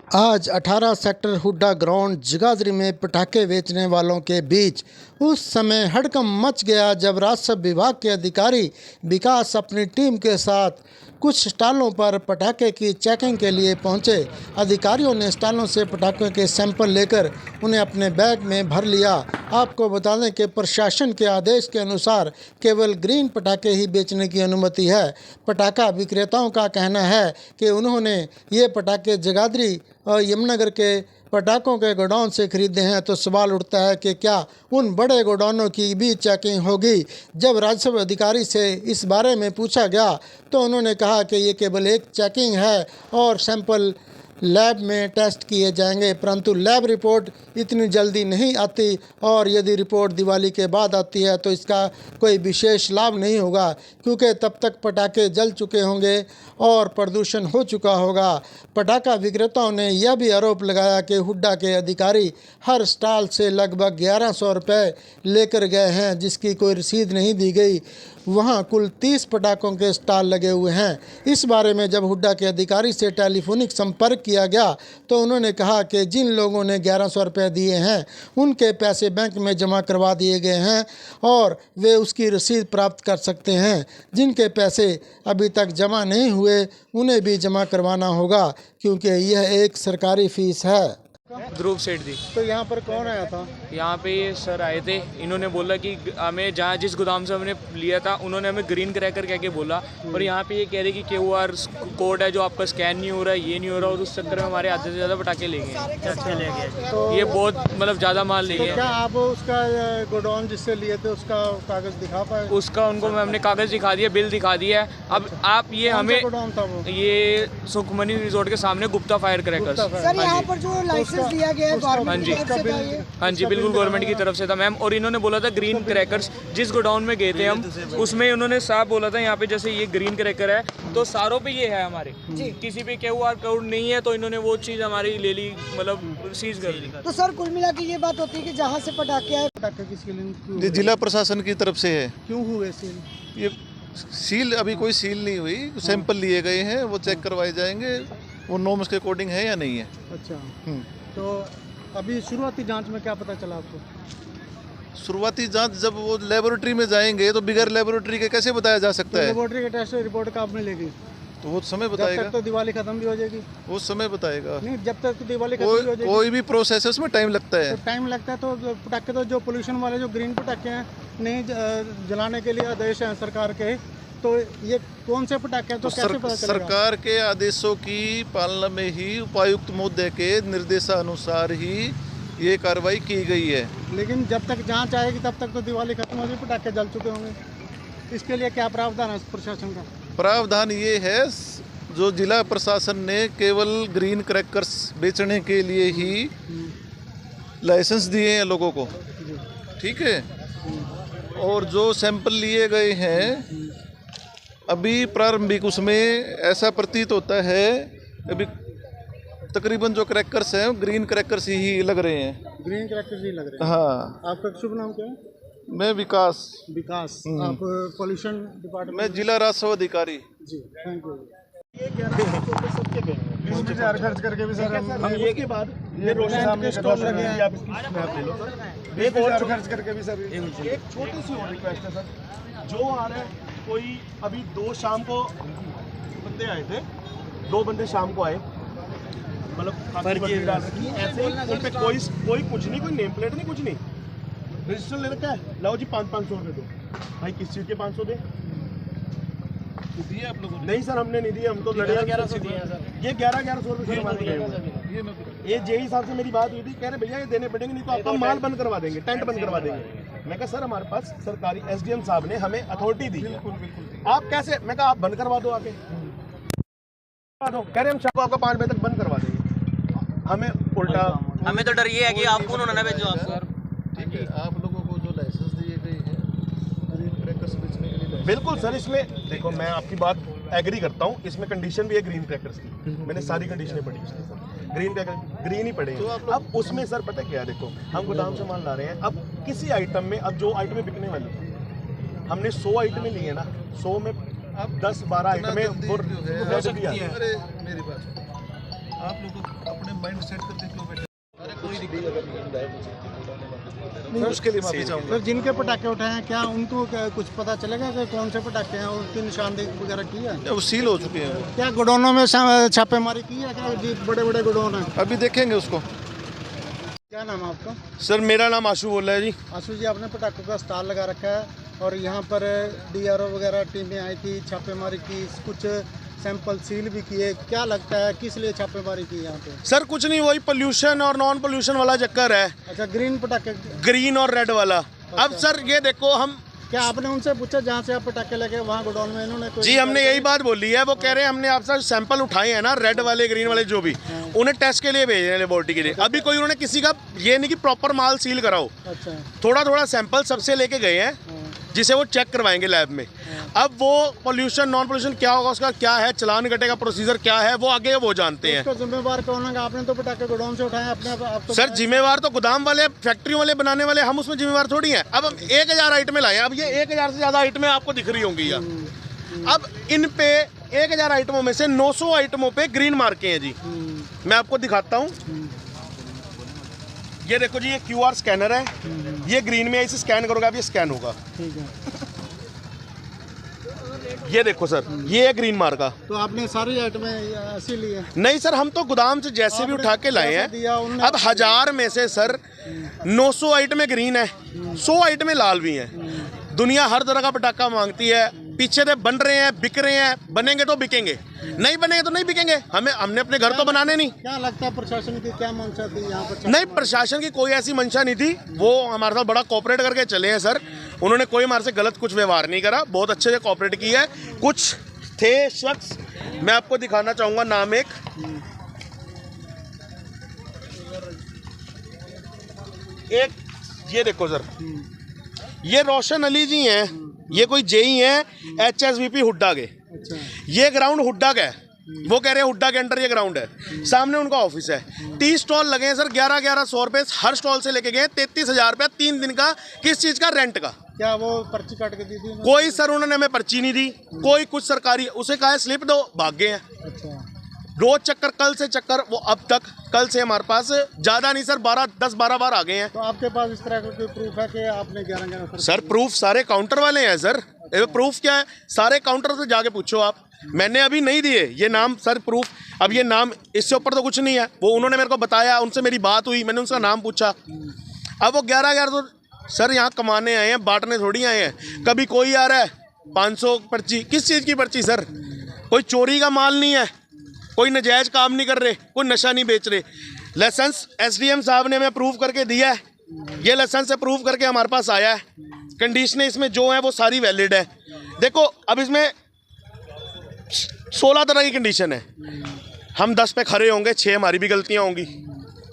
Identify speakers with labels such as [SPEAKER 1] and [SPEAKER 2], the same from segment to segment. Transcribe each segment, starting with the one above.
[SPEAKER 1] आज 18 sector Hooda ground Jagadhri में पटाखे बेचने वालों के बीच उस समय हड़कंप मच गया जब राजस्व विभाग के अधिकारी विकास अपनी टीम के साथ कुछ स्टॉलों पर पटाखे की चेकिंग के लिए पहुंचे। अधिकारियों ने स्टॉलों से पटाखों के सैंपल लेकर उन्हें अपने बैग में भर लिया। आपको बता दें कि प्रशासन के आदेश के अनुसार केवल ग्रीन पटाखे ही बेचने की अनुमति है। पटाखा विक्रेताओं का कहना है कि उन्होंने ये पटाखे जगाधरी और यमुनानगर के पटाखों के गोडाउन से खरीदे हैं, तो सवाल उठता है कि क्या उन बड़े गोडाउनों की भी चेकिंग होगी। जब राजस्व अधिकारी से इस बारे में पूछा गया तो उन्होंने कहा कि ये केवल एक चेकिंग है और सैंपल लैब में टेस्ट किए जाएंगे, परंतु लैब रिपोर्ट इतनी जल्दी नहीं आती और यदि रिपोर्ट दिवाली के बाद आती है तो इसका कोई विशेष लाभ नहीं होगा, क्योंकि तब तक पटाखे जल चुके होंगे और प्रदूषण हो चुका होगा। पटाखा विक्रेताओं ने यह भी आरोप लगाया कि हुड्डा के अधिकारी हर स्टॉल से लगभग 1100 रुपये लेकर गए हैं, जिसकी कोई रसीद नहीं दी गई। वहां कुल 30 पटाखों के स्टॉल लगे हुए हैं। इस बारे में जब हुड्डा के अधिकारी से टेलीफोनिक संपर्क किया गया तो उन्होंने कहा कि जिन लोगों ने 1100 रुपये दिए हैं उनके पैसे बैंक में जमा करवा दिए गए हैं और वे उसकी रसीद प्राप्त कर सकते हैं। जिनके पैसे अभी तक जमा नहीं हुए उन्हें भी जमा करवाना होगा, क्योंकि यह एक सरकारी फीस है।
[SPEAKER 2] ध्रुव सेठ जी।
[SPEAKER 1] तो यहाँ पर कौन आया था?
[SPEAKER 2] यहाँ पे ये सर आए थे, इन्होंने बोला कि हमें जहाँ जिस गोदाम से हमने लिया था उन्होंने हमें ग्रीन क्रैकर कह के बोला, और यहाँ पे ये कह रहे कि QR कोड है जो आपका स्कैन नहीं हो रहा है, ये नहीं हो रहा, और उस चक्कर में हमारे आधे से ज़्यादा पटाखे ले गए।
[SPEAKER 1] तो
[SPEAKER 2] ये बहुत मतलब ज़्यादा माल ले गए।
[SPEAKER 1] क्या आप उसका गोडाउन जिससे लिए थे उसका कागज़ दिखा पाए?
[SPEAKER 2] उसका उनको हमने कागज़ दिखा दिया, बिल दिखा दिया है। अब आप ये हमें
[SPEAKER 1] गोडाउन था वो?
[SPEAKER 2] ये सुखमनी रिजॉर्ट के सामने गुप्ता फायर क्रैकर्स।
[SPEAKER 3] सर यहाँ पर जो लाइसेंस दिया गया है गवर्नमेंट की तरफ से था ये?
[SPEAKER 2] हाँ जी, बिल्कुल गवर्नमेंट की तरफ से था मैम। और इन्होंने बोला था ग्रीन क्रैकर्स, जिस गोडाउन में गए थे हम उसमें उन्होंने साफ बोला था यहाँ पे जैसे ये ग्रीन क्रैकर है तो सारों पे ये है हमारे, किसी पे QR कोड नहीं है, तो इन्होंने वो चीज़ हमारी ले ली, मतलब सीज कर ली।
[SPEAKER 3] तो सर कुल मिला के ये बात होती है कि जहाँ से पटाखे आए
[SPEAKER 1] पटाखे किसके लिए?
[SPEAKER 4] ये जिला प्रशासन की तरफ से है।
[SPEAKER 1] क्यों हुए सील?
[SPEAKER 4] ये सील अभी कोई सील नहीं हुई, सैंपल लिए गए हैं, वो चेक करवाए जाएंगे वो नॉर्म्स के अकॉर्डिंग है या नहीं है।
[SPEAKER 1] अच्छा, तो अभी शुरुआती जांच में क्या पता चला आपको?
[SPEAKER 4] शुरुआती जांच जब वो लेबोरेटरी में जाएंगे तो बिगैर लेबोरेटरी के कैसे बताया जा सकता है?
[SPEAKER 1] लेबोरेटरी के टेस्ट रिपोर्ट कब मिलेगी?
[SPEAKER 4] तो वो समय
[SPEAKER 1] जब
[SPEAKER 4] बताएगा।
[SPEAKER 1] तक तो दिवाली खत्म भी हो जाएगी।
[SPEAKER 4] वो समय बताएगा।
[SPEAKER 1] नहीं, जब तक तो दिवाली खत्म भी हो जाएगी।
[SPEAKER 4] कोई भी प्रोसेस है उसमें टाइम लगता है।
[SPEAKER 1] तो टाइम लगता है, तो पटाखे तो जो पोल्यूशन वाले जो ग्रीन पटाखे हैं नहीं जलाने के लिए आदेश हैं सरकार के, तो ये कौन से पटाखे हैं? तो कैसे पता चलेगा?
[SPEAKER 4] सरकार के आदेशों की पालना में ही उपायुक्त महोदय के निर्देशानुसार ही ये कार्रवाई की गई है।
[SPEAKER 1] लेकिन जब तक जांच आएगी तब तक तो दिवाली खत्म होगी, पटाखे जल चुके होंगे। इसके लिए क्या प्रावधान है प्रशासन का?
[SPEAKER 4] प्रावधान ये है जो जिला प्रशासन ने केवल ग्रीन क्रैकर्स बेचने के लिए ही लाइसेंस दिए हैं लोगों को, ठीक है। और जो सैंपल लिए गए हैं अभी प्रारंभिक उसमें ऐसा प्रतीत होता है अभी तकरीबन जो क्रैकर्स हैं ग्रीन क्रैकर्स ही लग रहे हैं।
[SPEAKER 1] ग्रीन क्रैकर्स ही लग रहे हैं।
[SPEAKER 4] हाँ।
[SPEAKER 1] आपका शुभ नाम क्या है?
[SPEAKER 4] मैं विकास।
[SPEAKER 1] आप पोल्यूशन डिपार्टमेंट?
[SPEAKER 4] मैं जिला राजस्व अधिकारी।
[SPEAKER 1] जी, थैंक यू।
[SPEAKER 5] खर्च करके भी सर हम ये के बाद ये रोशन के स्टॉल लगे हैं, आप इसकी स्नैप ले लो सर। एक और खर्च करके भी सर एक छोटी सी और रिक्वेस्ट है सर, जो आ रहा है कोई अभी 2 शाम को बंदे आए थे, 2 बंदे शाम को आए, मतलब ऐसे उन पे कोई कुछ नहीं, कोई नेम प्लेट नहीं, कुछ नहीं, रजिस्टर ले रखा है, लाओ जी 500 रुपये दो। भाई किस चीज़ के 500 दे दिए आप लोगों ने? नहीं सर हमने नहीं दिए, हम तो लड़े 1100 दिए हैं सर। ये 1100 रुपये ये जे हिसाब से मेरी बात हुई थी, कह रहे भैया ये देने पड़ेंगे, नहीं तो आपका माल बंद करवा देंगे, टेंट बंद करवा देंगे। मैं कहा सर हमारे पास सरकारी SDM साहब ने हमें अथॉरिटी दी, आप कैसे? मैं कहा आप बंद करवा दो आके, कह रहे हम शाम को आपका 5 बजे तक बंद करवा देंगे। हमें उल्टा,
[SPEAKER 6] हमें तो डर ये है कि आपको उन्होंने ना भेजो आप सर।
[SPEAKER 4] ठीक है, आप लोगों को जो लाइसेंस दिए गए हैं ग्रीन क्रैकर्स बेचने के लिए,
[SPEAKER 5] बिल्कुल सर, इसमें देखो मैं आपकी बात एग्री करता हूँ, इसमें कंडीशन भी है ग्रीन क्रैकर्स की, मैंने सारी कंडीशनें पढ़ी उसके साथ, ग्रीन क्रैकर ग्रीन ही पड़े हैं। अब उसमें सर पता क्या है, देखो हम गोदाम से माल ला रहे हैं, अब किसी आइटम में, अब जो आइटमें बिकने वाली हमने 100 आइटमें ली है ना, 100 में अब 10-12 आइटमें।
[SPEAKER 4] अरे मेरी बात, आप लोग अपने माइंड सेट करके क्यों बैठे? नहीं, उसके लिए माफी चाहूंगा।
[SPEAKER 1] सर जिनके पटाखे उठाए हैं क्या उनको कुछ पता चलेगा कि कौन से पटाखे हैं और उनकी निशानदेही वगैरह की है?
[SPEAKER 4] वो सील हो चुके हैं वो।
[SPEAKER 1] क्या गोडाउनों में छापेमारी की है क्या? जी बड़े बड़े गोडाउन हैं।
[SPEAKER 4] अभी देखेंगे उसको।
[SPEAKER 1] क्या नाम है आपका?
[SPEAKER 7] सर मेरा नाम आशु बोल रहा है जी।
[SPEAKER 1] आशु जी आपने पटाखों का स्टॉल लगा रखा है और यहाँ पर DRO वगैरह टीमें आई थी, छापेमारी की, कुछ सैंपल सील भी किए। क्या लगता है किस लिए छापेमारी की यहाँ पे?
[SPEAKER 7] सर कुछ नहीं, वही पोल्यूशन और नॉन पोल्यूशन वाला चक्कर है,
[SPEAKER 1] अच्छा ग्रीन पटाखे।
[SPEAKER 7] ग्रीन और रेड वाला। अब सर ये देखो हम
[SPEAKER 1] क्या आपने उनसे पूछा जहाँ से आप पटाखे लगे वहाँ गोडाउन में इन्होंने कोई?
[SPEAKER 7] जी हमने यही बात बोली है। वो कह रहे हैं हमने आपसे सैंपल उठाए हैं ना, रेड वाले ग्रीन वाले जो भी, उन्हें टेस्ट के लिए भेजे हैं लेबोरेटरी के लिए। अभी कोई उन्होंने किसी का ये नहीं कि प्रॉपर माल सील कराओ,
[SPEAKER 1] अच्छा
[SPEAKER 7] थोड़ा थोड़ा सैंपल सबसे लेके गए हैं जिसे वो चेक करवाएंगे लैब में। अब वो पोल्यूशन नॉन पोल्यूशन क्या होगा, उसका क्या है, चलान कटेगा, प्रोसीजर क्या है, वो आगे वो जानते हैं।
[SPEAKER 1] इसका जिम्मेवार कौन होगा? आपने तो पटाखे गोडाउन से उठाए अपने आप तो।
[SPEAKER 7] सर जिम्मेवार तो गोदाम वाले, फैक्ट्री वाले, बनाने वाले, हम उसमें जिम्मेवार थोड़ी हैं। अब हम 1000 आइटमें लाए हैं, अब ये 1000 से ज़्यादा आइटमें आपको दिख रही होंगी यहाँ। अब इन पे 1000 आइटमों में से 900 आइटमों पे ग्रीन मार्के हैं जी। मैं आपको दिखाता हूँ, ये देखो जी, ये QR स्कैनर है, ये ग्रीन में है, इसे स्कैन करोगे आप, ये स्कैन होगा।
[SPEAKER 1] ठीक है।
[SPEAKER 7] ये देखो सर, ये है ग्रीन मार्का।
[SPEAKER 1] तो आपने सारी आइटमें ऐसी ली है?
[SPEAKER 7] नहीं सर, हम तो गोदाम से जैसे भी उठा के लाए हैं। अब 1000 में से सर 900 आइटमें ग्रीन है, 100 आइटमें लाल भी हैं। दुनिया हर तरह का पटाखा मांगती है, पीछे से बन रहे हैं, बिक रहे हैं, बनेंगे तो बिकेंगे, नहीं बनेंगे तो नहीं बिकेंगे। हमने अपने घर तो बनाने नहीं।
[SPEAKER 1] क्या लगता है प्रशासन की क्या मंशा थी यहाँ पर?
[SPEAKER 7] नहीं, प्रशासन की कोई ऐसी मंशा नहीं थी, वो हमारे साथ बड़ा कोऑपरेट करके चले हैं सर। उन्होंने कोई हमारे से गलत कुछ व्यवहार नहीं करा, बहुत अच्छे से कोऑपरेट किया है। कुछ थे शख्स, मैं आपको दिखाना चाहूँगा नाम एक, ये देखो सर, ये रोशन अली जी हैं, ये कोई जेई हैं HSVP हुड्डा के।
[SPEAKER 1] अच्छा।
[SPEAKER 7] ये ग्राउंड हुड्डा का है, वो कह रहे हैं हुड्डा के अंडर ये ग्राउंड है, सामने उनका ऑफिस है। 30 स्टॉल लगे हैं सर, 1100 रुपये हर स्टॉल से लेके गए, 33,000 रुपया 3 दिन का। किस चीज़ का? रेंट का।
[SPEAKER 1] क्या वो पर्ची काट के दी थी?
[SPEAKER 7] कोई सर उन्होंने हमें पर्ची नहीं दी, कोई कुछ सरकारी, उसे कहा है स्लिप दो, भाग गए हैं।
[SPEAKER 1] अच्छा।
[SPEAKER 7] रोज चक्कर, कल से चक्कर, वो अब तक कल से हमारे पास ज़्यादा नहीं सर, 10-12 बार आ गए हैं।
[SPEAKER 1] तो आपके पास इस तरह का कोई प्रूफ है कि आपने 11
[SPEAKER 7] सर प्रूफ सारे काउंटर वाले हैं सर। प्रूफ क्या है? सारे काउंटर से जाके पूछो आप, मैंने अभी नहीं दिए ये नाम सर प्रूफ। अब ये नाम, इससे ऊपर तो कुछ नहीं है। वो उन्होंने मेरे को बताया, उनसे मेरी बात हुई, मैंने उनका नाम पूछा। अब वो 11 तो सर यहाँ कमाने आए हैं, बांटने थोड़ी आए हैं। कभी कोई आ रहा है 500 पर्ची, किस चीज़ की पर्ची सर? कोई चोरी का माल नहीं है, कोई नजायज़ काम नहीं कर रहे, कोई नशा नहीं बेच रहे। लाइसेंस SDM साहब ने हमें अप्रूव करके दिया है, ये लाइसेंस अप्रूव करके हमारे पास आया है। कंडीशनें इसमें जो हैं वो सारी वैलिड है। देखो अब इसमें 16 तरह की कंडीशन है। हम 10 पे खड़े होंगे, 6 हमारी भी गलतियाँ होंगी,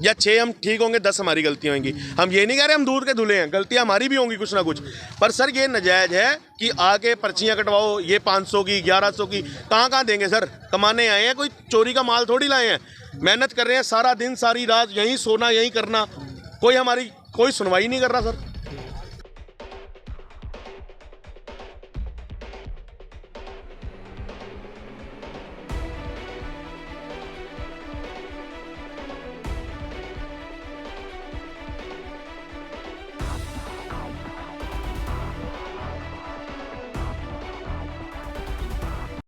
[SPEAKER 7] या 6 हम ठीक होंगे, 10 हमारी गलतियाँ होंगी। हम ये नहीं कह रहे हम दूध के धुले हैं, गलतियाँ हमारी भी होंगी कुछ ना कुछ। पर सर ये नाजायज़ है कि आके पर्चियाँ कटवाओ, ये 500 की, 1100 की, कहाँ देंगे सर? कमाने आए हैं, कोई चोरी का माल थोड़ी लाए हैं। मेहनत कर रहे हैं सारा दिन सारी रात, यहीं सोना यहीं करना, कोई हमारी कोई सुनवाई नहीं कर रहा सर।